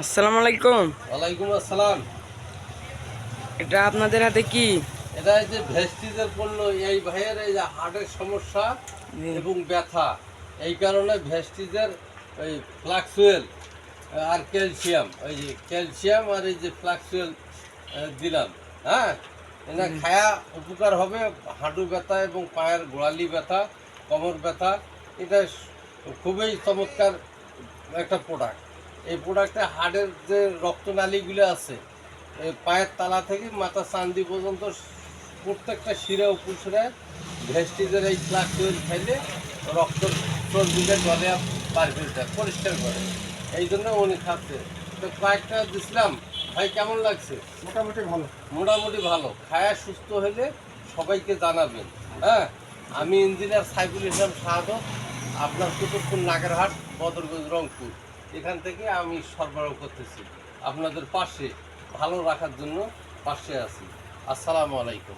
আসসালামু আলাইকুম। ওয়ালাইকুম আসসালাম। এটা আপনাদের হাতে কি? এটা এই যে ভেস্টিজের পণ্য, এই ভাইয়ের এই যে হার্টের সমস্যা জি। এবং ব্যথা, এই কারণে ভেস্টিজের ওই ফ্লাক্সুয়েল আর ক্যালসিয়াম, ওই যে ক্যালসিয়াম আর এই যে ফ্লাক্সুয়েল দিলাম। হ্যাঁ, এটা খায়া উপকার হবে। হাঁটু ব্যথা এবং পায়ের গোড়ালি ব্যথা, কোমর ব্যথা, এটা খুবই চমৎকার একটা প্রোডাক্ট। এই প্রোডাক্টে হাড়ের যে রক্তনালীগুলো আছে, এই পায়ের তালা থেকে মাথা চান্দি পর্যন্ত প্রত্যেকটা শিরা উপশিরা ভেস্টিজের এই ফ্লাক্সুয়েল খাইলে রক্ত চর্বিটা জলে পার ফেলতে পরিষ্কার করে। এই জন্য উনি খাচ্ছে। তো কয়েকটা দিছিলাম, ভাই কেমন লাগছে? মোটামুটি ভালো। মোটামুটি ভালো। খায়া সুস্থ হলে সবাইকে জানাবেন। হ্যাঁ, আমি ইঞ্জিনিয়ার সাইফুল ইসলাম শাহাদত, আপনার কুতুবপুর নাগেরহাট, বদরগঞ্জ, রংপুর, এখান থেকে আমি সরবরাহ করতেছি আপনাদের পাশে, ভালো রাখার জন্য পাশে আছি। আসসালামু আলাইকুম।